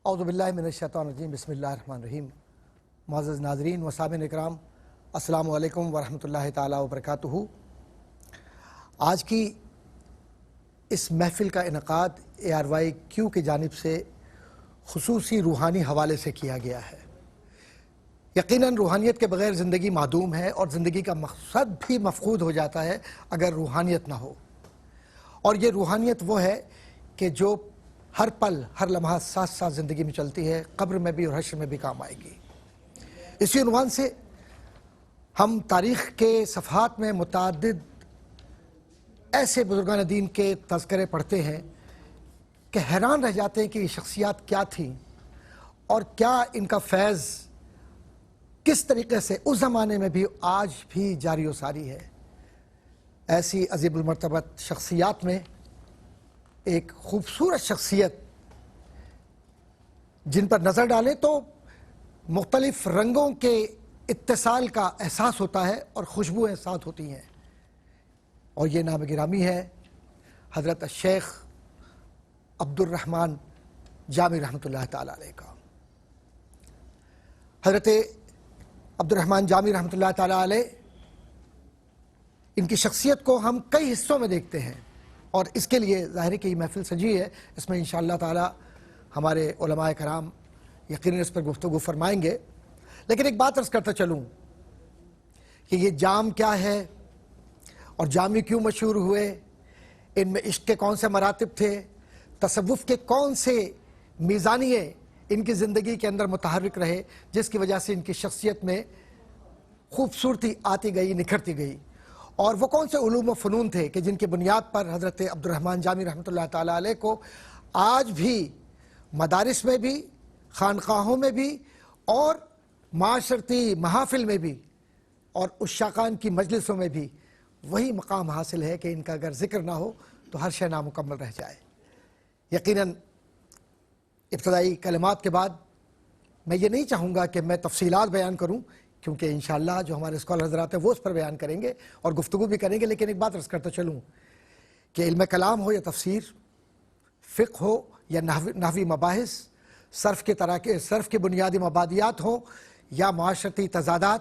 اعوذ باللہ من الشیطان الرجیم بسم اللہ الرحمن الرحیم۔ معزز ناظرین و سامعین اکرام، السلام علیکم ورحمۃ اللہ تعالیٰ وبرکاتہ۔ آج کی اس محفل کا انعقاد ARYQ کی جانب سے خصوصی روحانی حوالے سے کیا گیا ہے۔ یقیناً روحانیت کے بغیر زندگی معدوم ہے اور زندگی کا مقصد بھی مفقود ہو جاتا ہے اگر روحانیت نہ ہو۔ اور یہ روحانیت وہ ہے کہ جو ہر پل ہر لمحہ ساتھ ساتھ زندگی میں چلتی ہے، قبر میں بھی اور حشر میں بھی کام آئے گی۔ اسی عنوان سے ہم تاریخ کے صفحات میں متعدد ایسے بزرگان دین کے تذکرے پڑھتے ہیں کہ حیران رہ جاتے ہیں کہ یہ شخصیات کیا تھیں اور کیا ان کا فیض کس طریقے سے اس زمانے میں بھی آج بھی جاری و ساری ہے۔ ایسی عظیم المرتبت شخصیات میں ایک خوبصورت شخصیت جن پر نظر ڈالیں تو مختلف رنگوں کے اتصال کا احساس ہوتا ہے اور خوشبوئیں ساتھ ہوتی ہیں، اور یہ نام گرامی ہے حضرت الشیخ عبد الرحمن جامی رحمۃ اللہ تعالیٰ علیہ کا۔ حضرت عبد الرحمن جامی رحمۃ اللہ تعالیٰ علیہ، ان کی شخصیت کو ہم کئی حصوں میں دیکھتے ہیں، اور اس کے لیے ظاہر ہے کہ یہ محفل سجی ہے، اس میں انشاءاللہ تعالیٰ ہمارے علماء کرام یقیناً اس پر گفتگو فرمائیں گے۔ لیکن ایک بات عرض کرتا چلوں کہ یہ جام کیا ہے اور جامی کیوں مشہور ہوئے، ان میں عشق کے کون سے مراتب تھے، تصوف کے کون سے میزانیے ان کی زندگی کے اندر متحرک رہے جس کی وجہ سے ان کی شخصیت میں خوبصورتی آتی گئی، نکھرتی گئی، اور وہ کون سے علوم و فنون تھے کہ جن کی بنیاد پر حضرت عبد الرحمن جامی رحمۃ اللہ تعالیٰ علیہ کو آج بھی مدارس میں بھی، خانقاہوں میں بھی اور معاشرتی محافل میں بھی اور عشاقان کی مجلسوں میں بھی وہی مقام حاصل ہے کہ ان کا اگر ذکر نہ ہو تو ہر شے نامکمل رہ جائے۔ یقیناً ابتدائی کلمات کے بعد میں یہ نہیں چاہوں گا کہ میں تفصیلات بیان کروں، کیونکہ انشاءاللہ جو ہمارے اسکالر حضرات ہیں وہ اس پر بیان کریں گے اور گفتگو بھی کریں گے۔ لیکن ایک بات عرض کرتا چلوں کہ علم کلام ہو یا تفسیر، فقہ ہو یا نحوی مباحث، صرف کے بنیادی مبادیات ہوں یا معاشرتی تضادات،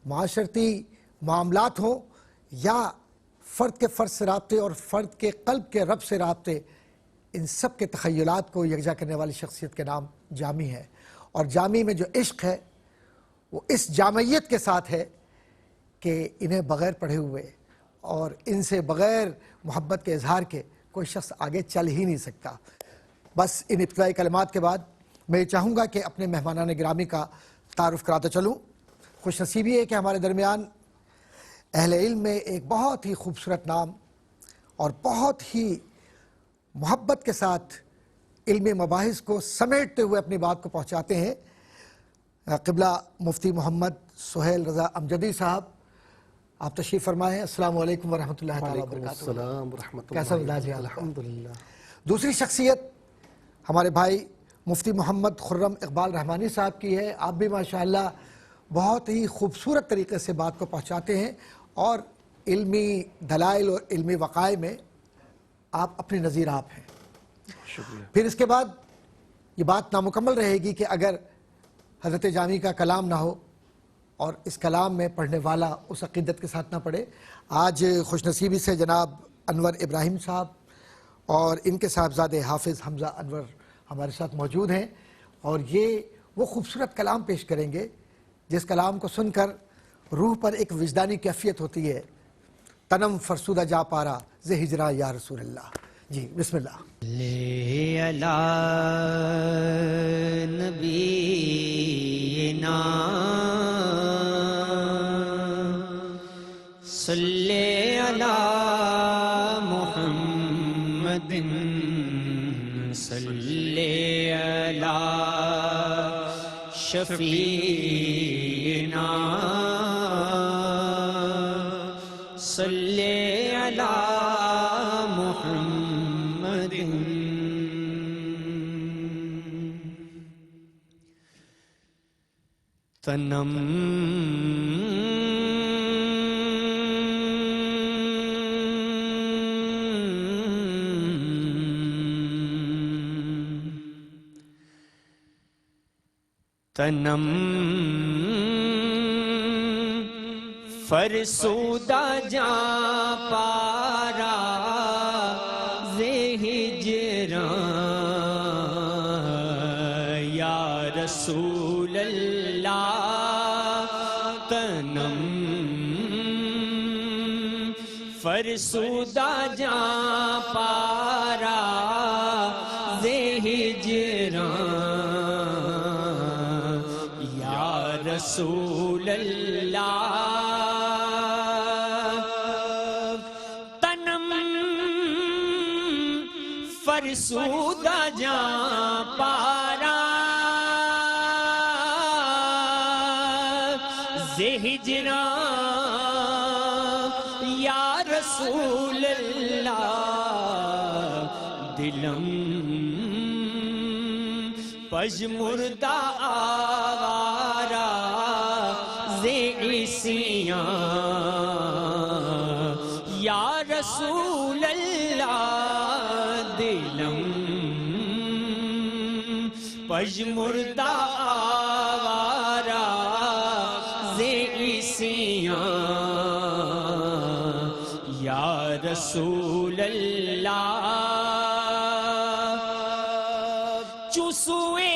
معاشرتی معاملات ہوں یا فرد کے فرد سے رابطے اور فرد کے قلب کے رب سے رابطے، ان سب کے تخیلات کو یکجا کرنے والی شخصیت کے نام جامی ہے۔ اور جامی میں جو عشق ہے وہ اس جامعیت کے ساتھ ہے کہ انہیں بغیر پڑھے ہوئے اور ان سے بغیر محبت کے اظہار کے کوئی شخص آگے چل ہی نہیں سکتا۔ بس ان ابتدائی کلمات کے بعد میں یہ چاہوں گا کہ اپنے مہمانان گرامی کا تعارف کراتا چلوں۔ خوش نصیبی ہے کہ ہمارے درمیان اہل علم میں ایک بہت ہی خوبصورت نام اور بہت ہی محبت کے ساتھ علمی مباحث کو سمیٹتے ہوئے اپنی بات کو پہنچاتے ہیں، قبلہ مفتی محمد سہیل رضا امجدی صاحب۔ آپ تشریف فرمائے ہیں۔ السلام علیکم ورحمۃ اللہ تعالیٰ وبرکاتہ۔ السلام ورحمۃ کیسا اللہ مزاج ہے آپ کا؟ الحمدللہ۔ دوسری شخصیت ہمارے بھائی مفتی محمد خرم اقبال رحمانی صاحب کی ہے۔ آپ بھی ماشاءاللہ بہت ہی خوبصورت طریقے سے بات کو پہنچاتے ہیں اور علمی دلائل اور علمی وقائع میں آپ اپنی نظیر آپ ہیں۔ شکریہ۔ پھر اس کے بعد یہ بات نامکمل رہے گی کہ اگر حضرت جامی کا کلام نہ ہو اور اس کلام میں پڑھنے والا اس عقیدت کے ساتھ نہ پڑھے۔ آج خوش نصیبی سے جناب انور ابراہیم صاحب اور ان کے صاحبزادے حافظ حمزہ انور ہمارے ساتھ موجود ہیں، اور یہ وہ خوبصورت کلام پیش کریں گے جس کلام کو سن کر روح پر ایک وجدانی کیفیت ہوتی ہے۔ تنم فرسودہ جا پارا ز ہجرا یا رسول اللہ۔ جی بسم اللہ۔ لے علی نبینا صلی علی محمد صلی علی شفیعنا صلی علی محمد تنم تنم فرسودہ جاں پارا زے ہجران یا رسول اللہ تنم فرسودہ جاں پارا زے ہجران یا رسول اللہ تنم فرسودہ جاں پارا زے ہجران یا رسول اللہ دلم پژمردہ آوارا زے عیسیاں یا رسول اللہ دلم پژمردہ آوارا زے عیسیاں یا رسول اللہ چوسوے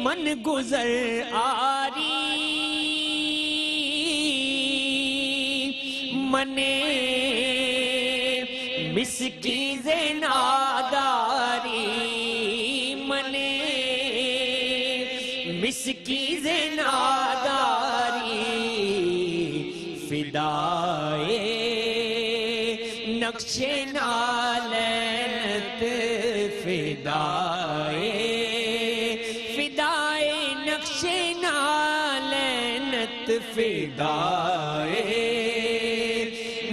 من گزر آری منے مسکین ناداری منے مسکین ناداری فدائے نقش نالینت فدائے نقش نالینت فدائے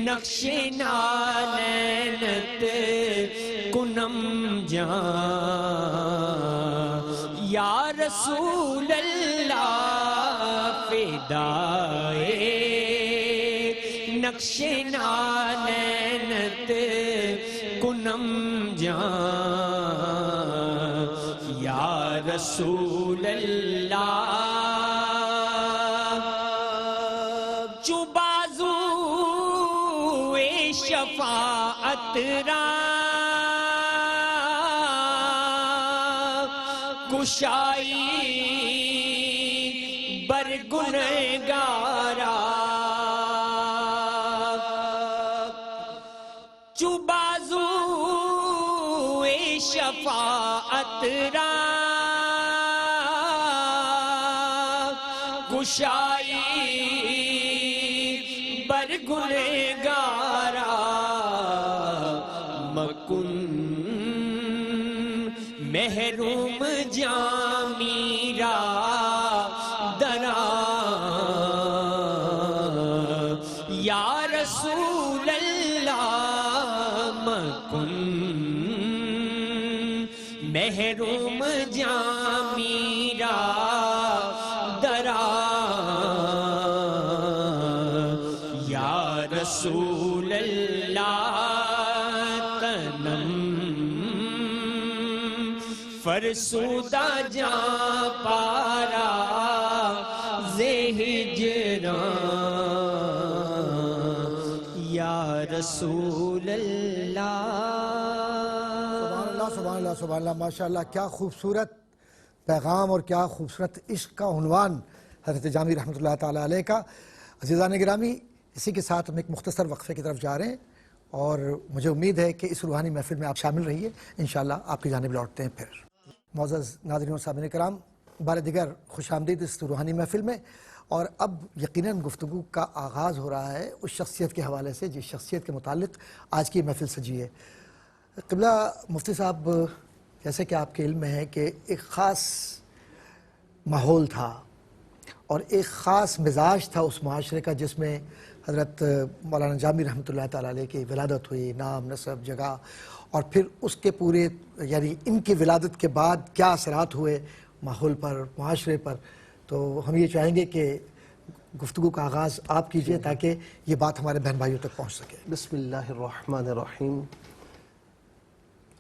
نقش نالینت کنم جان یا رسول اللہ فدائے نقش نالینت کنم جان یا رسول اللہ چو بازو شفاعت را کشائی برگنہگارا چو بازو شفاعت را کشائی برگنہگارا مکن محروم جاں میرا درا یا رسول اللہ مکن محروم جاں میرا درا یا رسول اللہ تنم فرسودہ جاں پارا زے ہجران یا رسول اللہ سبحان اللہ سبحان اللہ ماشاءاللہ کیا خوبصورت پیغام اور کیا خوبصورت عشق کا عنوان حضرت جامی رحمۃ اللہ تعالیٰ علیہ کا. عزیزان گرامی اسی کے ساتھ ہم ایک مختصر وقفے کی طرف جا رہے ہیں اور مجھے امید ہے کہ اس روحانی محفل میں آپ شامل رہیے انشاءاللہ آپ کی جانب لوٹتے ہیں. پھر معزز ناظرین و سامعین کرام بار دیگر خوش آمدید اس روحانی محفل میں. اور اب یقیناً گفتگو کا آغاز ہو رہا ہے اس شخصیت کے حوالے سے جس شخصیت کے متعلق آج کی محفل سجی ہے. قبلہ مفتی صاحب جیسے کہ آپ کے علم میں ہے کہ ایک خاص ماحول تھا اور ایک خاص مزاج تھا اس معاشرے کا جس میں حضرت مولانا جامی رحمۃ اللہ تعالیٰ علیہ کی ولادت ہوئی, نام نسب جگہ, اور پھر اس کے پورے یعنی ان کی ولادت کے بعد کیا اثرات ہوئے ماحول پر, معاشرے پر. تو ہم یہ چاہیں گے کہ گفتگو کا آغاز آپ کیجئے تاکہ یہ بات ہمارے بہن بھائیوں تک پہنچ سکے. بسم اللہ الرحمن الرحیم.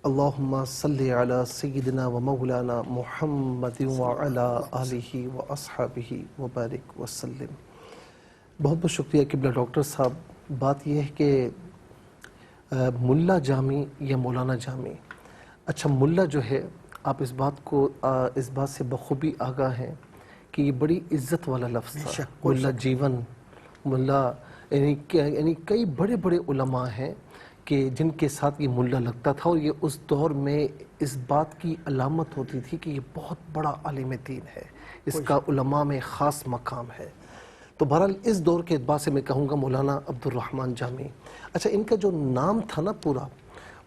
اللہم صلی علی سیدنا و مولانا محمد وعلی آلہ و اصحابہ وبارک وسلم۔ بہت بہت شکریہ قبلہ ڈاکٹر صاحب۔ بات یہ ہے کہ ملا جامی یا مولانا جامی، اچھا ملا جو ہے آپ اس بات سے بخوبی آگاہ ہیں کہ یہ بڑی عزت والا لفظ تھا۔ ملا جیون، ملا یعنی کئی بڑے بڑے علماء ہیں کہ جن کے ساتھ یہ ملا لگتا تھا، اور یہ اس دور میں اس بات کی علامت ہوتی تھی کہ یہ بہت بڑا عالم دین ہے، اس کا علماء میں خاص مقام ہے۔ تو بہرحال اس دور کے اعتبار سے میں کہوں گا مولانا عبد الرحمن جامی۔ اچھا ان کا جو نام تھا نا پورا،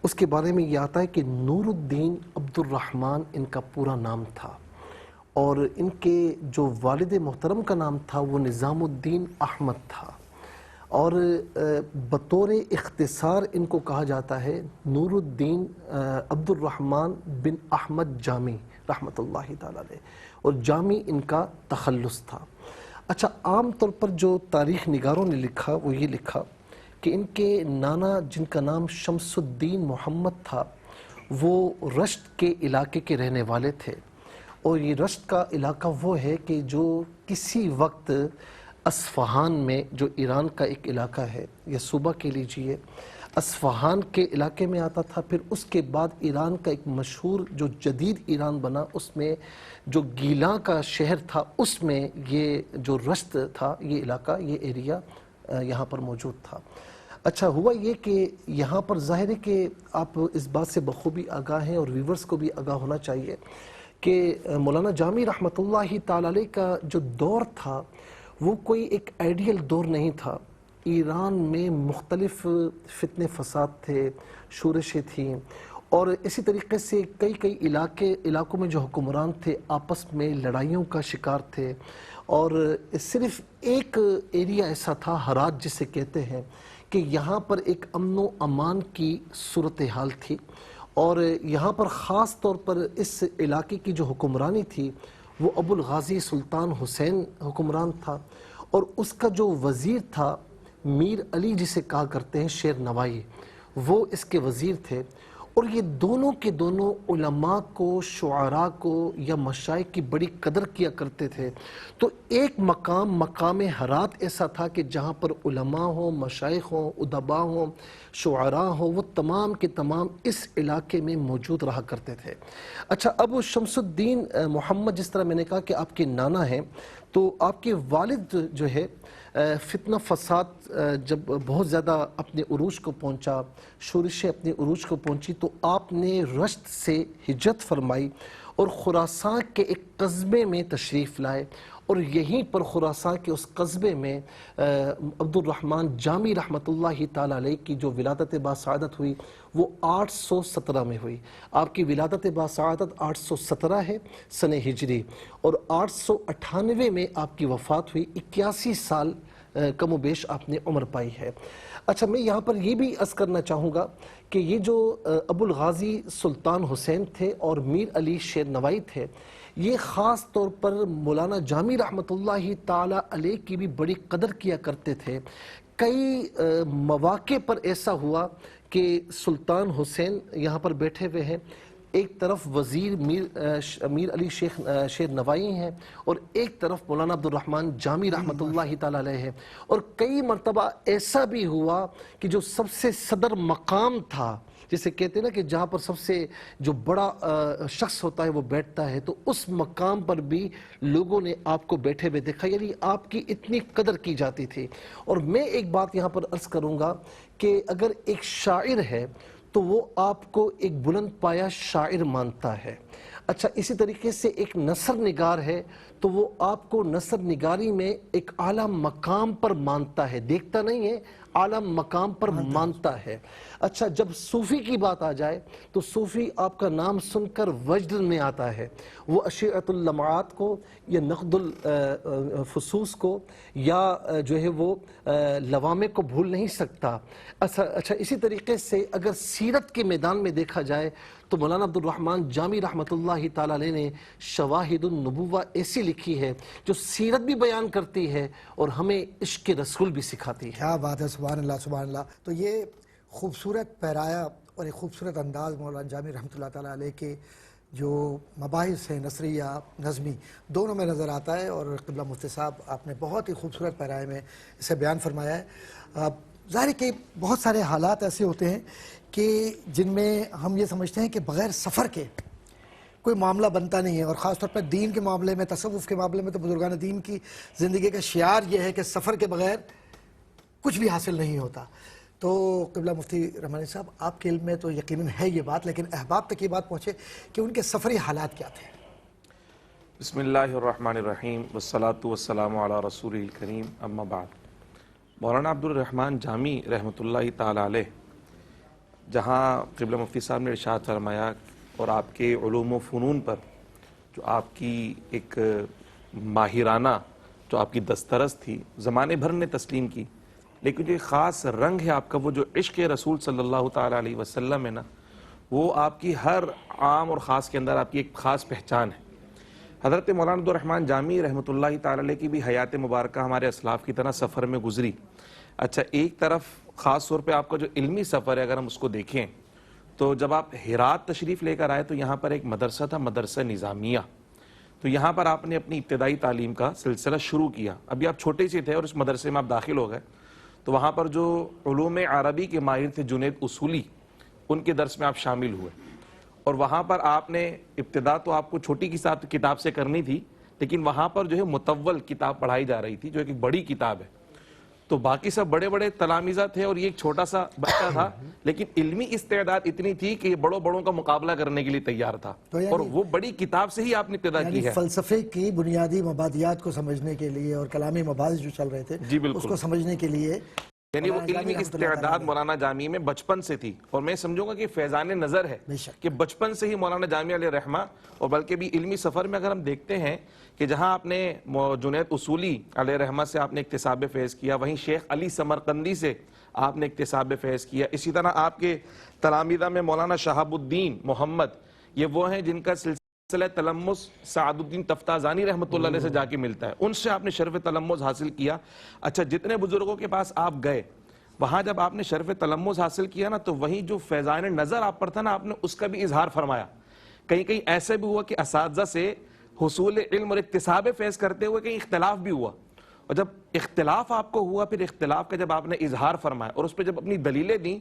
اس کے بارے میں یہ آتا ہے کہ نور الدین عبد الرحمن ان کا پورا نام تھا، اور ان کے جو والد محترم کا نام تھا وہ نظام الدین احمد تھا، اور بطور اختصار ان کو کہا جاتا ہے نور الدین عبد الرحمن بن احمد جامی رحمۃ اللہ تعالی علیہ، اور جامی ان کا تخلص تھا۔ اچھا عام طور پر جو تاریخ نگاروں نے لکھا وہ یہ لکھا کہ ان کے نانا جن کا نام شمس الدین محمد تھا وہ رشت کے علاقے کے رہنے والے تھے، اور یہ رشت کا علاقہ وہ ہے کہ جو کسی وقت اصفہان میں، جو ایران کا ایک علاقہ ہے یا صوبہ کے لیجئے، اصفہان کے علاقے میں آتا تھا۔ پھر اس کے بعد ایران کا ایک مشہور جو جدید ایران بنا، اس میں جو گیلاں کا شہر تھا اس میں یہ جو رشت تھا، یہ علاقہ، یہ ایریا یہاں پر موجود تھا۔ اچھا ہوا یہ کہ یہاں پر ظاہر ہے کہ آپ اس بات سے بخوبی آگاہ ہیں، اور ویورز کو بھی آگاہ ہونا چاہیے کہ مولانا جامی رحمۃ اللہ تعالی علیہ کا جو دور تھا وہ کوئی ایک آئیڈیل دور نہیں تھا۔ ایران میں مختلف فتنے فساد تھے، شورشیں تھیں، اور اسی طریقے سے کئی علاقوں میں جو حکمران تھے آپس میں لڑائیوں کا شکار تھے، اور صرف ایک ایریا ایسا تھا، ہرات جسے کہتے ہیں، کہ یہاں پر ایک امن و امان کی صورتحال تھی، اور یہاں پر خاص طور پر اس علاقے کی جو حکمرانی تھی وہ ابو الغازی سلطان حسین حکمران تھا، اور اس کا جو وزیر تھا میر علی جسے کہا کرتے ہیں شیر نوائی، وہ اس کے وزیر تھے، اور یہ دونوں کے دونوں علماء کو، شعراء کو یا مشائخ کی بڑی قدر کیا کرتے تھے۔ تو ایک مقام ہرات ایسا تھا کہ جہاں پر علماء ہوں، مشائخ ہوں، ادباء ہوں، شعراء ہوں، وہ تمام کے تمام اس علاقے میں موجود رہا کرتے تھے۔ اچھا اب شمس الدین محمد، جس طرح میں نے کہا کہ آپ کے نانا ہیں، تو آپ کے والد جو ہے فتنہ فساد جب بہت زیادہ اپنے عروج کو پہنچا، شورشیں اپنے عروج کو پہنچی، تو آپ نے رشت سے ہجرت فرمائی اور خراسان کے ایک قصبے میں تشریف لائے، اور یہیں پر خراسان کے اس قصبے میں عبد الرحمن جامی رحمۃ اللہ تعالی علیہ کی جو ولادت باسعادت ہوئی وہ 817 میں ہوئی۔ آپ کی ولادت باسعادت 817 ہے سن ہجری، اور 898 میں آپ کی وفات ہوئی۔ 81 سال کم و بیش آپ نے عمر پائی ہے۔ اچھا میں یہاں پر یہ بھی عرض کرنا چاہوں گا کہ یہ جو ابو الغازی سلطان حسین تھے اور میر علی شیر نوائی تھے، یہ خاص طور پر مولانا جامی رحمۃ اللہ تعالی علیہ کی بھی بڑی قدر کیا کرتے تھے۔ کئی مواقع پر ایسا ہوا کہ سلطان حسین یہاں پر بیٹھے ہوئے ہیں، ایک طرف وزیر میر علی شیر نوائی ہیں، اور ایک طرف مولانا عبد الرحمن جامی رحمۃ اللہ تعالی علیہ ہے، اور کئی مرتبہ ایسا بھی ہوا کہ جو سب سے صدر مقام تھا، جسے کہتے ہیں نا کہ جہاں پر سب سے جو بڑا شخص ہوتا ہے وہ بیٹھتا ہے، تو اس مقام پر بھی لوگوں نے آپ کو بیٹھے ہوئے دیکھا، یعنی آپ کی اتنی قدر کی جاتی تھی۔ اور میں ایک بات یہاں پر عرض کروں گا کہ اگر ایک شاعر ہے تو وہ آپ کو ایک بلند پایا شاعر مانتا ہے۔ اچھا اسی طریقے سے ایک نثر نگار ہے تو وہ آپ کو نثر نگاری میں ایک اعلیٰ مقام پر مانتا ہے، دیکھتا نہیں ہے، اعلیٰ مقام پر مانتا ہے۔ اچھا جب صوفی کی بات آ جائے تو صوفی آپ کا نام سن کر وجد میں آتا ہے، وہ اشیعۃ اللمعات کو یا نقد الفصوص کو یا جو ہے وہ لوامع کو بھول نہیں سکتا۔ اچھا اسی طریقے سے اگر سیرت کے میدان میں دیکھا جائے تو مولانا عبد الرحمن جامی رحمۃ اللہ تعالی علیہ نے شواہد النبوہ ایسی لکھی ہے جو سیرت بھی بیان کرتی ہے اور ہمیں عشق رسول بھی سکھاتی ہے۔ کیا بات ہے، سبحان اللہ سبحان اللہ۔ تو یہ خوبصورت پیرایا اور ایک خوبصورت انداز مولانا جامی رحمۃ اللہ تعالیٰ علیہ کے جو مباحث ہیں نثریہ نظمی دونوں میں نظر آتا ہے، اور قبلہ مفتی صاحب آپ نے بہت ہی خوبصورت پیرائے میں اسے بیان فرمایا ہے۔ ظاہر ہے کہ بہت سارے حالات ایسے ہوتے ہیں کہ جن میں ہم یہ سمجھتے ہیں کہ بغیر سفر کے کوئی معاملہ بنتا نہیں ہے، اور خاص طور پر دین کے معاملے میں، تصوف کے معاملے میں تو بزرگان دین کی زندگی کا شعار یہ ہے کہ سفر کے بغیر کچھ بھی حاصل نہیں ہوتا۔ تو قبلہ مفتی رحمانی صاحب، آپ کے علم میں تو یقیناً ہے یہ بات، لیکن احباب تک یہ بات پہنچے کہ ان کے سفری حالات کیا تھے۔ بسم اللہ الرحمن الرحیم والصلاة والسلام علی رسول الکریم، اما بعد۔ مولانا عبد الرحمن جامی رحمۃ اللہ تعالی علیہ، جہاں قبلہ مفتی صاحب نے ارشاد فرمایا اور آپ کے علوم و فنون پر جو آپ کی ایک ماہرانہ جو آپ کی دسترس تھی زمانے بھر نے تسلیم کی، لیکن جو ایک خاص رنگ ہے آپ کا، وہ جو عشق رسول صلی اللہ تعالیٰ علیہ وسلم ہے نا، وہ آپ کی ہر عام اور خاص کے اندر آپ کی ایک خاص پہچان ہے۔ حضرت مولانا عبد الرحمن جامی رحمۃ اللہ تعالیٰ علیہ کی بھی حیات مبارکہ ہمارے اسلاف کی طرح سفر میں گزری۔ اچھا، ایک طرف خاص طور پہ آپ کا جو علمی سفر ہے اگر ہم اس کو دیکھیں تو جب آپ ہرات تشریف لے کر آئے تو یہاں پر ایک مدرسہ تھا، مدرسہ نظامیہ، تو یہاں پر آپ نے اپنی ابتدائی تعلیم کا سلسلہ شروع کیا۔ ابھی آپ چھوٹے سے تھے اور اس مدرسے میں آپ داخل ہو گئے، تو وہاں پر جو علوم عربی کے ماہر تھے جنید اصولی، ان کے درس میں آپ شامل ہوئے، اور وہاں پر آپ نے ابتدا تو آپ کو چھوٹی کتاب سے کرنی تھی، لیکن وہاں پر جو ہے مطول کتاب پڑھائی جا رہی تھی جو ایک بڑی کتاب ہے، تو باقی سب بڑے بڑے تلامذہ تھے اور یہ ایک چھوٹا سا بچہ تھا، لیکن علمی استعداد اتنی تھی کہ یہ بڑوں کا مقابلہ کرنے کے لیے تیار تھا، اور وہ بڑی کتاب سے ہی آپ نے ابتدا کی ہے۔ فلسفے کی بنیادی مبادیات کو سمجھنے کے لیے اور کلامی مباحث جو چل رہے تھے اس کو سمجھنے کے لیے، یعنی وہ علمی استعداد مولانا جامی میں بچپن سے تھی، اور میں سمجھوں گا کہ فیضان نظر ہے کہ بچپن سے ہی مولانا جامی علیہ رحمہ، اور بلکہ بھی علمی سفر میں اگر ہم دیکھتے ہیں کہ جہاں آپ نے جنید اصولی علیہ رحمہ سے آپ نے اکتساب فیض کیا، وہیں شیخ علی سمرقندی سے آپ نے اکتساب فیض کیا، اسی طرح آپ کے تلامذہ میں مولانا شہاب الدین محمد، یہ وہ ہیں جن کا سلسلہ تلمذ سعد الدین تفتازانی رحمۃ اللہ علیہ سے جا کے ملتا ہے، ان سے آپ نے شرف تلمذ حاصل کیا۔ اچھا، جتنے بزرگوں کے پاس آپ گئے وہاں جب آپ نے شرف تلمذ حاصل کیا نا، تو وہیں جو فیضان نظر آپ پر تھا نا، آپ نے اس کا بھی اظہار فرمایا۔ کہیں ایسے بھی ہوا کہ اساتذہ سے حصول علم اور اکتساب فیض کرتے ہوئے کہیں اختلاف بھی ہوا، اور جب اختلاف آپ کو ہوا، پھر اختلاف کا جب آپ نے اظہار فرمایا اور اس پہ جب اپنی دلیلیں دیں،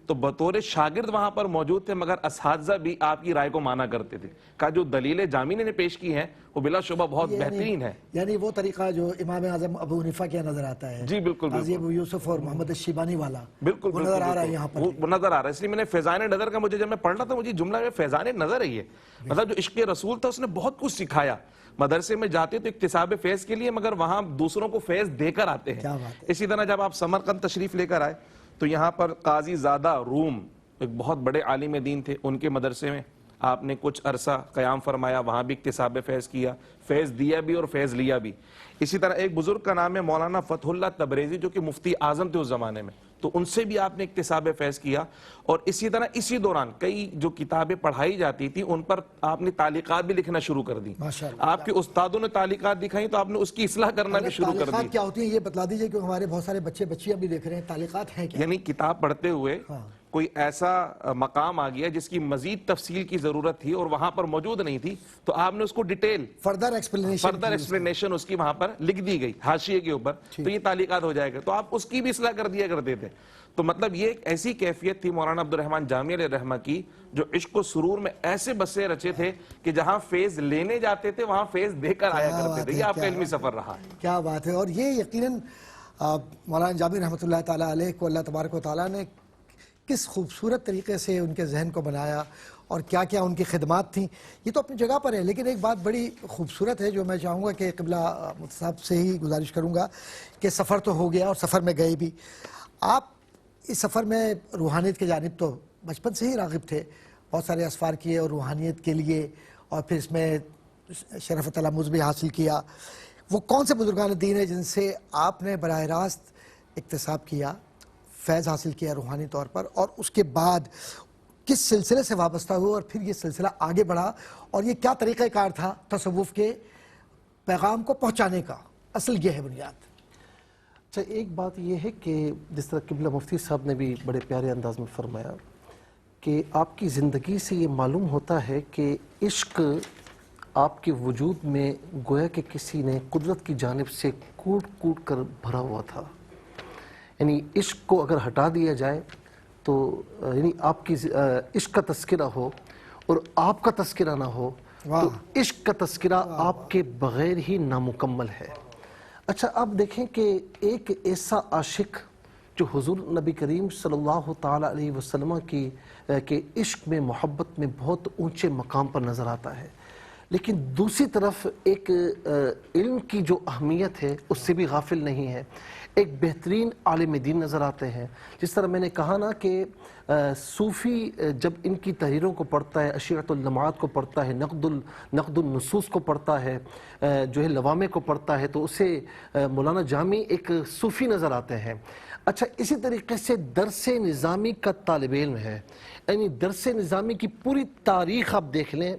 تو بطور شاگرد وہاں پر موجود تھے، مگر اساتذہ بھی آپ کی رائے کو مانا کرتے تھے، کہا جو دلیلیں جامی نے پیش کی ہیں وہ بلا شبہ بہت بہترین ہے۔ یعنی وہ طریقہ جو امام اعظم ابو حنیفہ کے نظر آتا ہے، جی بالکل، قاضی ابو یوسف اور محمد الشیبانی والا، بالکل وہ نظر آ رہا ہے یہاں پر، وہ نظر آ رہا ہے۔ اس لیے میں نے فیضان نظر کا، مجھے جب میں پڑھ رہا تھا مجھے جملہ میں فیضان نظر ہے، یہ مطلب جو عشق رسول تھا اس نے بہت کچھ سکھایا۔ مدرسے میں جاتے تو اکتساب فیض کے لیے، مگر وہاں دوسروں کو فیض دے کر آتے ہیں۔ اسی طرح جب آپ سمرقند تشریف لے کر آئے تو یہاں پر قاضی زادہ روم ایک بہت بڑے عالم دین تھے، ان کے مدرسے میں آپ نے کچھ عرصہ قیام فرمایا، وہاں بھی اکتساب فیض کیا، فیض دیا بھی اور فیض لیا بھی۔ اسی طرح ایک بزرگ کا نام ہے مولانا فتح اللہ تبریزی، جو کہ مفتی اعظم تھے اس زمانے میں، تو ان سے بھی آپ نے اکتساب فیض کیا۔ اور اسی طرح اسی دوران کئی جو کتابیں پڑھائی جاتی تھی ان پر آپ نے تعلیقات بھی لکھنا شروع کر دی، آپ کے استادوں نے تعلیقات دکھائی تو آپ نے اس کی اصلاح کرنا بھی شروع کر دی۔ تعلیقات کیا ہوتی ہیں یہ بتلا دیجئے، کہ ہمارے بہت سارے بچے بچیاں بھی دیکھ رہے ہیں، تعلیقات ہیں کیا؟ یعنی کتاب پڑھتے ہوئے کوئی ایسا مقام آ گیا جس کی مزید تفصیل کی ضرورت تھی اور وہاں پر موجود نہیں تھی، تو آپ نے اس کو ڈیٹیل فردر ایکسپلینیشن اس کی وہاں پر لکھ دی گئی حاشیے کے اوپر، تو یہ تعلیقات ہو جائے گا، تو آپ اس کی بھی اصلاح کر دیا کرتے تھے۔ تو مطلب یہ ایک ایسی کیفیت تھی مولانا عبد الرحمن جامی علیہ رحمہ کی، جو عشق و سرور میں ایسے بسے رچے تھے کہ جہاں فیض لینے جاتے تھے وہاں فیض دے کر آیا کرتے تھے۔ یہ آپ کا علمی سفر رہا۔ کیا بات ہے! اور یہ یقیناً مولانا جامی رحمۃ اللہ تعالیٰ علیہ کو اللہ تبارک و تعالیٰ نے کس خوبصورت طریقے سے ان کے ذہن کو بنایا، اور کیا کیا ان کی خدمات تھیں، یہ تو اپنی جگہ پر ہے۔ لیکن ایک بات بڑی خوبصورت ہے جو میں چاہوں گا کہ قبلہ مفتی صاحب سے ہی گزارش کروں گا کہ سفر تو ہو گیا اور سفر میں گئے بھی، آپ اس سفر میں روحانیت کی جانب تو بچپن سے ہی راغب تھے، بہت سارے اسفار کیے اور روحانیت کے لیے، اور پھر اس میں شرف تلمذ بھی حاصل کیا۔ وہ کون سے بزرگان دین ہیں جن سے آپ نے براہ راست اکتساب کیا، فیض حاصل کیا روحانی طور پر، اور اس کے بعد کس سلسلے سے وابستہ ہوئے اور پھر یہ سلسلہ آگے بڑھا، اور یہ کیا طریقہ کار تھا تصوف کے پیغام کو پہنچانے کا؟ اصل یہ ہے بنیاد۔ اچھا، ایک بات یہ ہے کہ جس طرح قبلہ مفتی صاحب نے بھی بڑے پیارے انداز میں فرمایا کہ آپ کی زندگی سے یہ معلوم ہوتا ہے کہ عشق آپ کے وجود میں گویا کہ کسی نے قدرت کی جانب سے کوٹ کوٹ کر بھرا ہوا تھا. یعنی عشق کو اگر ہٹا دیا جائے تو یعنی آپ کی عشق کا تذکرہ ہو اور آپ کا تذکرہ نہ ہو تو عشق کا تذکرہ آپ کے بغیر ہی نامکمل ہے. اچھا آپ دیکھیں کہ ایک ایسا عاشق جو حضور نبی کریم صلی اللہ تعالیٰ علیہ وسلم کے عشق میں محبت میں بہت اونچے مقام پر نظر آتا ہے، لیکن دوسری طرف ایک علم کی جو اہمیت ہے اس سے بھی غافل نہیں ہے. ایک بہترین عالم دین نظر آتے ہیں. جس طرح میں نے کہا نا کہ صوفی جب ان کی تحریروں کو پڑھتا ہے، اشیرۃ اللمعات کو پڑھتا ہے، نقد النصوص کو پڑھتا ہے، جو ہے لوامع کو پڑھتا ہے، تو اسے مولانا جامی ایک صوفی نظر آتے ہیں. اچھا اسی طریقے سے درس نظامی کا طالب علم ہے. یعنی درس نظامی کی پوری تاریخ آپ دیکھ لیں،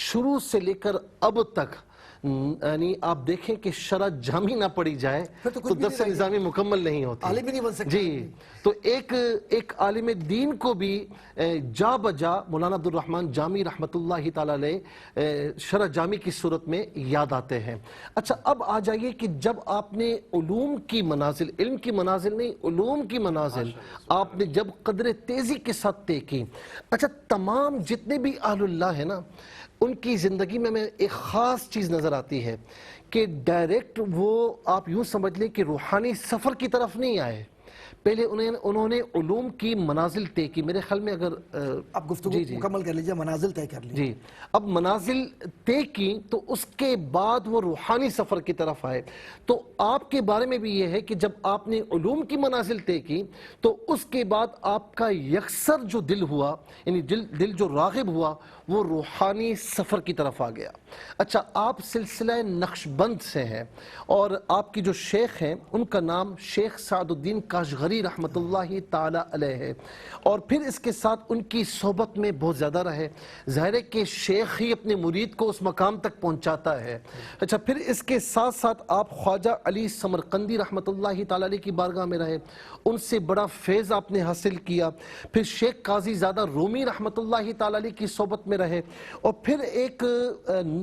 شروع سے لے کر اب تک، یعنی آپ دیکھیں کہ شرح جامی نہ پڑھی جائے تو درس نظامی مکمل نہیں ہوتی. عالم بھی نہیں بن سکتا. جی تو ایک عالم دین کو بھی جا بجا مولانا عبدالرحمن جامی رحمۃ اللہ تعالی علیہ شرح جامی کی صورت میں یاد آتے ہیں. اچھا اب آ جائیے کہ جب آپ نے علوم کی منازل، علم کی منازل نہیں، علوم کی منازل آپ نے جب قدر تیزی کے ساتھ طے کی. اچھا تمام جتنے بھی اہل اللہ ہیں نا، ان کی زندگی میں ایک خاص چیز نظر آتی ہے کہ ڈائریکٹ وہ آپ یوں سمجھ لیں کہ روحانی سفر کی طرف نہیں آئے. پہلے انہوں نے علوم کی منازل طے کی. میرے خیال میں اگر آپ گفتگو مکمل کر لیجئے، منازل طے کر لیجئے. جی اب منازل طے کی تو اس کے بعد وہ روحانی سفر کی طرف آئے. تو آپ کے بارے میں بھی یہ ہے کہ جب آپ نے علوم کی منازل طے کی تو اس کے بعد آپ کا یکسر جو دل ہوا، یعنی دل جو راغب ہوا، وہ روحانی سفر کی طرف آ گیا. اچھا آپ سلسلہ نقشبند سے ہیں اور آپ کی جو شیخ ہیں ان کا نام شیخ سعد الدین کاشغری رحمۃ اللہ تعالی علیہ ہے، اور پھر اس کے ساتھ ان کی صحبت میں بہت زیادہ رہے. ظاہر ہے کہ شیخ ہی اپنے مرید کو اس مقام تک پہنچاتا ہے. اچھا پھر اس کے ساتھ ساتھ آپ خواجہ علی سمرقندی رحمۃ اللہ تعالی علیہ کی بارگاہ میں رہے، ان سے بڑا فیض آپ نے حاصل کیا. پھر شیخ قاضی زادہ رومی رحمۃ اللہ تعالی علیہ کی صحبت میں رہے، اور پھر ایک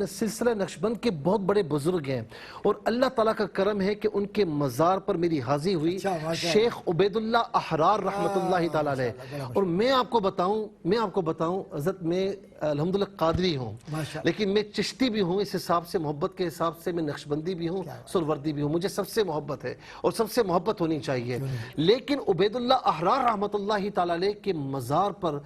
سلسلہ نقشبند کے بہت بڑے بزرگ ہیں، اور اللہ تعالیٰ کا کرم ہے کہ ان کے مزار پر میری حاضری ہوئی. شیخ عبید اللہ احرار رحمۃ اللہ تعالی علیہ. اور میں آپ کو بتاؤں حضرت، میں الحمدللہ قادری ہوں، لیکن میں چشتی بھی ہوں. اس حساب سے محبت کے حساب سے میں نقشبندی بھی ہوں، سروردی بھی ہوں. مجھے سب سے محبت ہے اور سب سے محبت ہونی چاہیے. لیکن عبید اللہ احرار رحمۃ اللہ تعالی علیہ کے مزار پر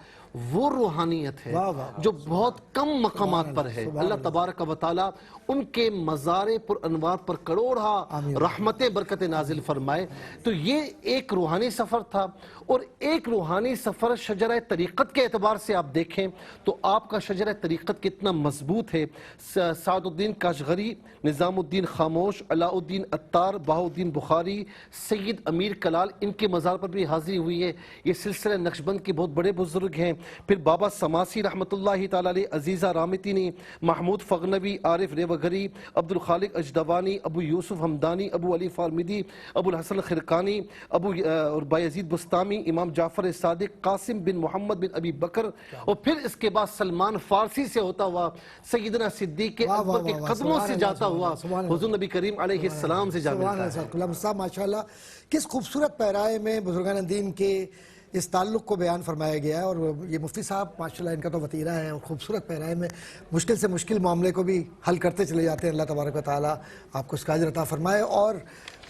وہ روحانیت ہے جو بہت کم مقامات پر ہے. اللہ تبارک و تعالی ان کے مزار پر انوار پر کروڑا رحمتیں برکت نازل فرمائے. تو یہ ایک روحانی سفر تھا. اور ایک روحانی سفر شجرہ طریقت کے اعتبار سے آپ دیکھیں تو آپ کا شجرہ طریقت کتنا مضبوط ہے. سعد الدین کاشغری، نظام الدین خاموش، علاء الدین عطار، بہاء الدین بخاری، سید امیر کلال، ان کے مزار پر بھی حاضری ہوئی ہے. یہ سلسلہ نقشبند کے بہت بڑے بزرگ ہیں. پھر بابا سماسی رحمۃ اللہ تعالی علیہ، عزیزہ رامتینی، محمود فغنوی، عارف ریوگری، عبد الخالق اجدوانی، ابو یوسف حمدانی، ابو علی فارمیدی، ابو الحسن خرقانی، اور بایزید بستامی، امام جعفر صادق، قاسم بن محمد بن ابی بکر، اور پھر اس کے بعد سلمان فارسی سے ہوتا ہوا سیدنا صدیق اکبر کے قدموں سے جاتا ہوا حضور نبی کریم علیہ السلام سے جا ملتا ہے. ماشاءاللہ کس خوبصورت پیرائے میں بزرگان دین کے اس تعلق کو بیان فرمایا گیا ہے. اور یہ مفتی صاحب ماشاءاللہ ان کا تو وطیرہ ہے، اور خوبصورت پیرائے میں مشکل سے مشکل معاملے کو بھی حل کرتے چلے جاتے ہیں. اللہ تبارک و تعالیٰ آپ کو اس کا اجر عطا فرمائے. اور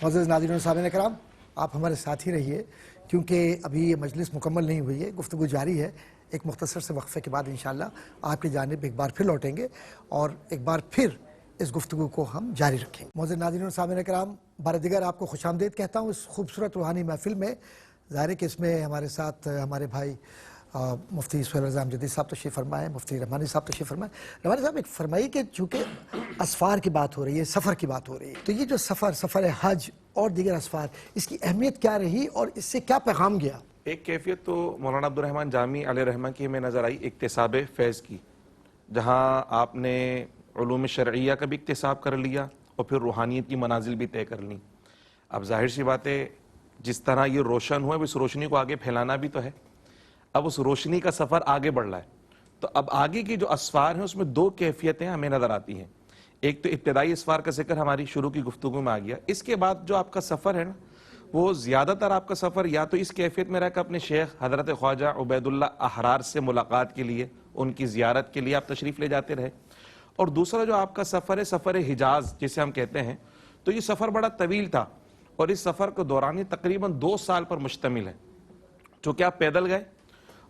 معزز ناظرین و سامعین کرام، آپ ہمارے ساتھ ہی رہیے کیونکہ ابھی یہ مجلس مکمل نہیں ہوئی ہے، گفتگو جاری ہے. ایک مختصر سے وقفے کے بعد انشاءاللہ آپ کی جانب ایک بار پھر لوٹیں گے اور ایک بار پھر اس گفتگو کو ہم جاری رکھیں گے. معزز ناظرین و سامعین کرام، بار دیگر آپ کو خوش آمدید کہتا ہوں اس خوبصورت روحانی محفل میں. ظاہر ہے کہ اس میں ہمارے ساتھ ہمارے بھائی مفتی سہیل رضا امجدی صاحب تشریف فرمائے، مفتی رحمانی صاحب تشریف فرمائے. رحمانی صاحب ایک فرمائی کہ چونکہ اسفار کی بات ہو رہی ہے، سفر کی بات ہو رہی ہے، تو یہ جو سفر حج اور دیگر اسفار، اس کی اہمیت کیا رہی اور اس سے کیا پیغام گیا؟ ایک کیفیت تو مولانا عبدالرحمن جامی علیہ رحمہ کی ہمیں نظر آئی اکتساب فیض کی، جہاں آپ نے علوم شرعیہ کا بھی اکتساب کر لیا اور پھر روحانیت کی منازل بھی طے کر لیں. اب ظاہر سی بات ہے جس طرح یہ روشن ہوا اس روشنی کو آگے پھیلانا بھی تو ہے. اب اس روشنی کا سفر آگے بڑھ رہا ہے. تو اب آگے کی جو اسفار ہیں اس میں دو کیفیتیں ہمیں نظر آتی ہیں. ایک تو ابتدائی اسفار کا ذکر ہماری شروع کی گفتگو میں آ گیا. اس کے بعد جو آپ کا سفر ہے نا وہ زیادہ تر آپ کا سفر یا تو اس کیفیت میں رہ کر اپنے شیخ حضرت خواجہ عبید اللہ احرار سے ملاقات کے لیے، ان کی زیارت کے لیے آپ تشریف لے جاتے رہے. اور دوسرا جو آپ کا سفر ہے سفر حجاز جسے ہم کہتے ہیں، تو یہ سفر بڑا طویل تھا اور اس سفر کو دوران یہ تقریباً 2 سال پر مشتمل ہے. چونکہ آپ پیدل گئے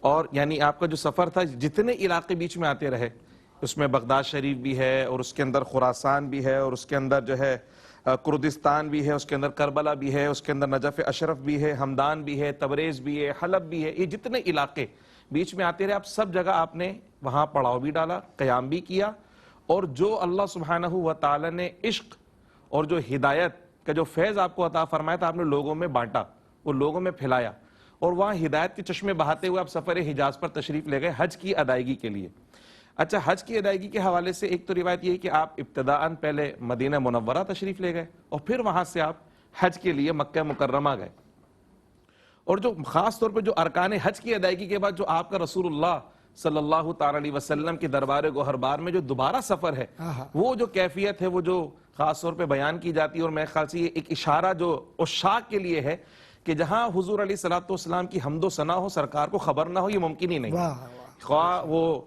اور یعنی آپ کا جو سفر تھا جتنے علاقے بیچ میں آتے رہے، اس میں بغداد شریف بھی ہے اور اس کے اندر خراسان بھی ہے اور اس کے اندر جو ہے کردستان بھی ہے، اس کے اندر کربلا بھی ہے، اس کے اندر نجف اشرف بھی ہے، ہمدان بھی ہے، تبریز بھی ہے، حلب بھی ہے. یہ جتنے علاقے بیچ میں آتے رہے آپ سب جگہ آپ نے وہاں پڑاؤ بھی ڈالا، قیام بھی کیا، اور جو اللہ سبحانہ و تعالی نے عشق اور جو ہدایت کا جو فیض آپ کو عطا فرمایا تھا آپ نے لوگوں میں بانٹا، وہ لوگوں میں پھیلایا، اور وہاں ہدایت کے چشمے بہاتے ہوئے آپ سفر حجاز پر تشریف لے گئے حج کی ادائیگی کے لیے. اچھا، حج کی ادائیگی کے حوالے سے ایک تو روایت یہ ہے کہ آپ ابتداءً پہلے مدینہ منورہ تشریف لے گئے اور پھر وہاں سے آپ حج کے لیے مکہ مکرمہ گئے. اور جو خاص طور پہ جو ارکان حج کی ادائیگی کے بعد جو آپ کا رسول اللہ صلی اللہ تعالی علیہ وسلم کے دربار گوہر بار میں جو دوبارہ سفر ہے، وہ جو کیفیت ہے وہ جو خاص طور پہ بیان کی جاتی ہے، اور میرے خیال سے یہ ایک اشارہ جو عشاق کے لیے ہے کہ جہاں حضور علیہ الصلوۃ والسلام کی حمد و ثنا ہو، سرکار کو خبر نہ ہو، یہ ممکن ہی نہیں. خواہ وہ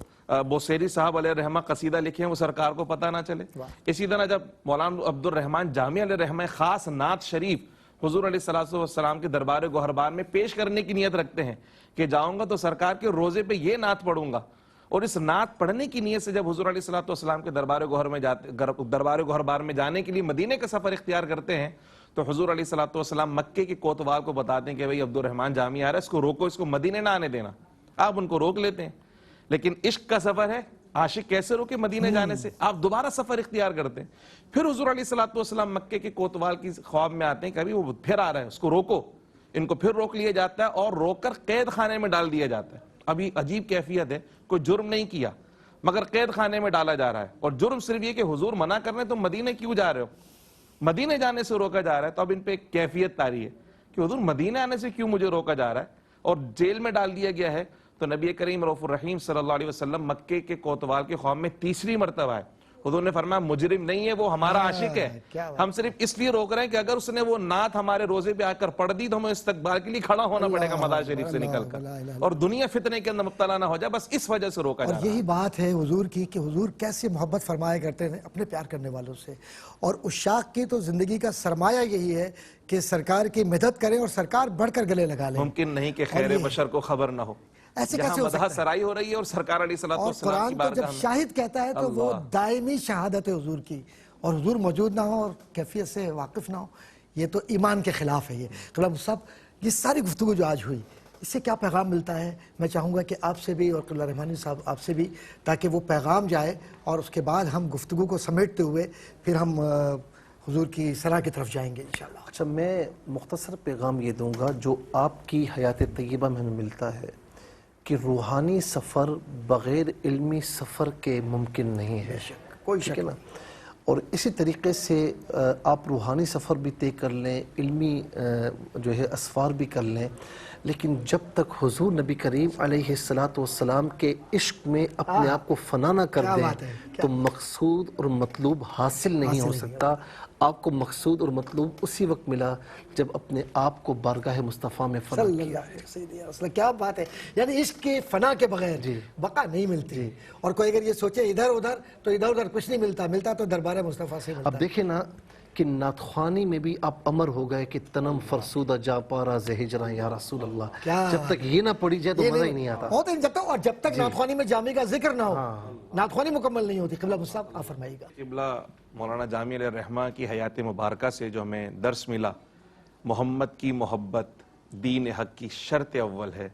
بوسیری صاحب علیہ الرحمہ قصیدہ لکھے ہیں وہ سرکار کو پتہ نہ چلے. اسی طرح جب مولانا عبد الرحمن جامی علیہ الرحمہ خاص نعت شریف حضور علیہ الصلوۃ والسلام کے دربار گوہر بار میں پیش کرنے کی نیت رکھتے ہیں کہ جاؤں گا تو سرکار کے روزے پہ یہ نعت پڑھوں گا، اور اس نعت پڑھنے کی نیت سے جب حضور علیہ الصلوۃ والسلام کے دربار گوہر بار میں جانے کے لیے مدینے کا سفر اختیار کرتے ہیں، تو حضور علیہ الصلوۃ والسلام مکے کے کوتوال کو بتاتے ہیں کہ بھئی عبد الرحمن جامی آ رہا ہے، اس کو روکو، اس کو مدینے نہ آنے دینا. آپ ان کو روک لیتے ہیں. لیکن عشق کا سفر ہے، عاشق کیسے روکے مدینے جانے سے؟ آپ دوبارہ سفر اختیار کرتے ہیں. پھر حضور علیہ الصلوۃ والسلام مکے کے کوتوال کی خواب میں آتے ہیں کہ ابھی وہ پھر آ رہا ہے، اس کو روکو. ان کو پھر روک لیا جاتا ہے اور روک کر قید خانے میں ڈال دیا جاتا ہے. ابھی عجیب کیفیت ہے، کوئی جرم نہیں کیا مگر قید خانے میں ڈالا جا رہا ہے، اور جرم صرف یہ کہ حضور منع کر رہے ہیں، تم مدینے کیوں جا رہے ہو؟ مدینے جانے سے روکا جا رہا ہے. تو اب ان پہ ایک کیفیت طاری ہے کہ حضور مدینے آنے سے کیوں مجھے روکا جا رہا ہے، اور جیل میں ڈال دیا گیا ہے. تو نبی کریم رؤوف الرحیم صلی اللہ علیہ وسلم مکے کے کوتوال کے خواب میں تیسری مرتبہ ہے. حضور نے فرمایا مجرم نہیں ہے، وہ ہمارا عاشق ہے، ہم صرف اس لیے روک رہے ہیں کہ اگر اس نے وہ نعت ہمارے روزے پہ آ کر پڑھ دی تو ہمیں استقبال کے لیے کھڑا ہونا پڑے گا مزار شریف سے نکل کر، اور دنیا فتنے کے اندر مبتلا نہ ہو جائے. بس اس وجہ سے روکا جا رہا ہے. اور یہی بات ہے حضور کی کہ حضور کیسے محبت فرمایا کرتے ہیں اپنے پیار کرنے والوں سے، اور عشاق کی تو زندگی کا سرمایہ یہی ہے کہ سرکار کی مدد کریں اور سرکار بڑھ کر گلے لگا لیں. ممکن نہیں کہ خیر بشر کو خبر نہ ہو. ایسے جہاں کیسے ہو مدح سکتا ہے؟ سرائی ہو رہی ہے اور سرکار علیہ الصلوۃ اور والسلام قرآن کی تو بارگاہ جب میں شاہد کہتا ہے تو وہ دائمی شہادت ہے حضور کی، اور حضور موجود نہ ہو اور کیفیت سے واقف نہ ہو، یہ تو ایمان کے خلاف ہے. یہ قبلہ صاحب، یہ ساری گفتگو جو آج ہوئی اس سے کیا پیغام ملتا ہے؟ میں چاہوں گا کہ آپ سے بھی اور قبلہ رحمانی صاحب آپ سے بھی، تاکہ وہ پیغام جائے اور اس کے بعد ہم گفتگو کو سمیٹتے ہوئے پھر ہم حضور کی ثنا کی طرف جائیں گے انشاءاللہ. اچھا، میں مختصر پیغام یہ دوں گا جو آپ کی حیات طیبہ میں ہمیں ملتا ہے کہ روحانی سفر بغیر علمی سفر کے ممکن نہیں ہے. کوئی ٹھیک شک ہے نا؟ اور اسی طریقے سے آپ روحانی سفر بھی طے کر لیں، علمی جو ہے اسفار بھی کر لیں، لیکن جب تک حضور نبی کریم علیہ الصلوۃ والسلام کے عشق میں اپنے آپ کو فنا نہ کر دیں تو مقصود اور مطلوب حاصل نہیں ہو سکتا. آپ کو مقصود اور مطلوب اسی وقت ملا جب اپنے آپ کو بارگاہ مصطفیٰ میں فنا کیا. کیا بات ہے، یعنی عشق کے فنا کے بغیر بقا نہیں ملتی. اور کوئی اگر یہ سوچے ادھر ادھر تو ادھر ادھر کچھ نہیں ملتا تو دربار مصطفیٰ سے ملتا. اب دیکھیں نا کہ نعتخوانی میں بھی آپ امر ہو گئے کہ تنم فرسودہ جا پارا زہجراں یا رسول اللہ. جب تک یہ نہ پڑھی جائے تو مزہ ہی نہیں آتا. اور جب تک نعتخوانی میں جامی کا ذکر نہ ہو نعتخوانی مکمل نہیں ہوتی. قبلہ مصطفیٰ آپ فرمائیے گا. قبلہ مولانا جامی علیہ الرحمہ کی حیات مبارکہ سے جو ہمیں درس ملا، محمد کی محبت دین حق کی شرط اول ہے،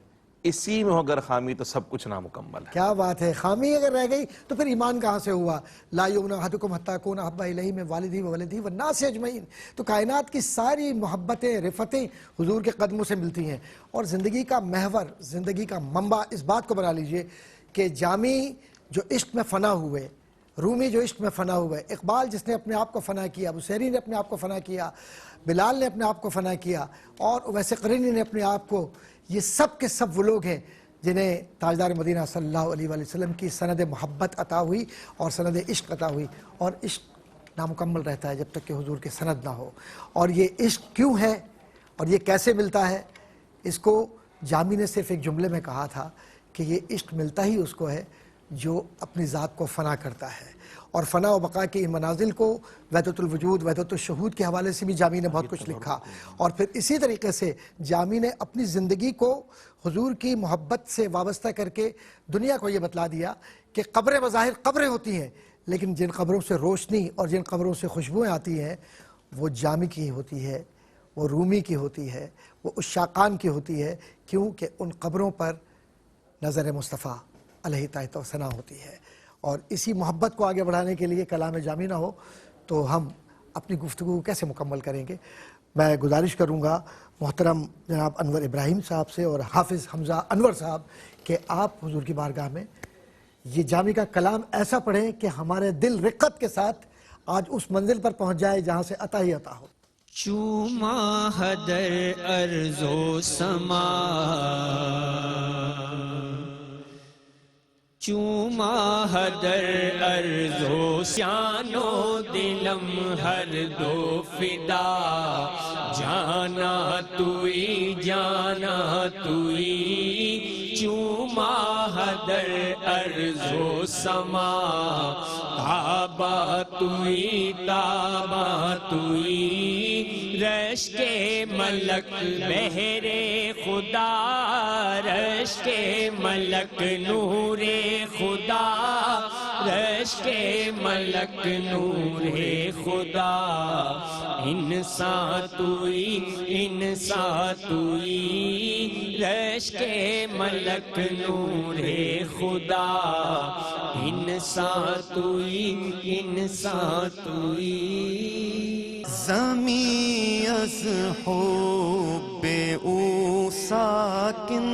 اسی میں اگر خامی تو سب کچھ نامکمل ہے. کیا بات ہے، خامی اگر رہ گئی تو پھر ایمان کہاں سے ہوا؟ لا یؤمن احدکم حتی یکون احب الیہ من والدہ وولدہ والناس اجمعین. تو کائنات کی ساری محبتیں رفتیں حضور کے قدموں سے ملتی ہیں. اور زندگی کا محور، زندگی کا منبع اس بات کو بنا لیجئے کہ جامی جو عشق میں فنا ہوئے، رومی جو عشق میں فنا ہوئے، اقبال جس نے اپنے آپ کو فنا کیا، بصیری نے اپنے آپ کو فنا کیا، بلال نے اپنے آپ کو فنا کیا، اور اویس قرنی نے اپنے آپ کو، یہ سب کے سب وہ لوگ ہیں جنہیں تاجدار مدینہ صلی اللہ علیہ وآلہ وسلم کی سند محبت عطا ہوئی اور سند عشق عطا ہوئی، اور عشق نامکمل رہتا ہے جب تک کہ حضور کی سند نہ ہو۔ اور یہ عشق کیوں ہے اور یہ کیسے ملتا ہے، اس کو جامی نے صرف ایک جملے میں کہا تھا کہ یہ عشق ملتا ہی اس کو ہے جو اپنی ذات کو فنا کرتا ہے۔ اور فنا و بقا کے ان منازل کو وحدت الوجود، وحدت الشہود کے حوالے سے بھی جامی نے بہت کچھ لکھا، اور پھر اسی طریقے سے جامی نے اپنی زندگی کو حضور کی محبت سے وابستہ کر کے دنیا کو یہ بتلا دیا کہ قبریں بظاہر قبریں ہوتی ہیں، لیکن جن قبروں سے روشنی اور جن قبروں سے خوشبوئیں آتی ہیں وہ جامی کی ہوتی ہے، وہ رومی کی ہوتی ہے، وہ عشاقان کی ہوتی ہے، کیونکہ ان قبروں پر نظر مصطفیٰ علیہ طاعت و ثنا ہوتی ہے۔ اور اسی محبت کو آگے بڑھانے کے لیے کلام جامی نہ ہو تو ہم اپنی گفتگو کو کیسے مکمل کریں گے۔ میں گزارش کروں گا محترم جناب انور ابراہیم صاحب سے اور حافظ حمزہ انور صاحب کہ آپ حضور کی بارگاہ میں یہ جامی کا کلام ایسا پڑھیں کہ ہمارے دل رقت کے ساتھ آج اس منزل پر پہنچ جائے جہاں سے عطا ہی عطا ہو۔ چوما حدر ارض و سما، چوما حدر ارض و سیانو دلم ہر دو فدا، جانا توئی جانا توئی، چوما حدر ارض و سما، تابا توئی تابا توئی، رش کے ملک بہر خدا، رش کے ملک نور خدا، رش کے ملک نور خدا، انسان توئی انسان توئی، رش کے ملک نور خدا، انسان توئی انسان توئی۔ زمین از حب او ساکن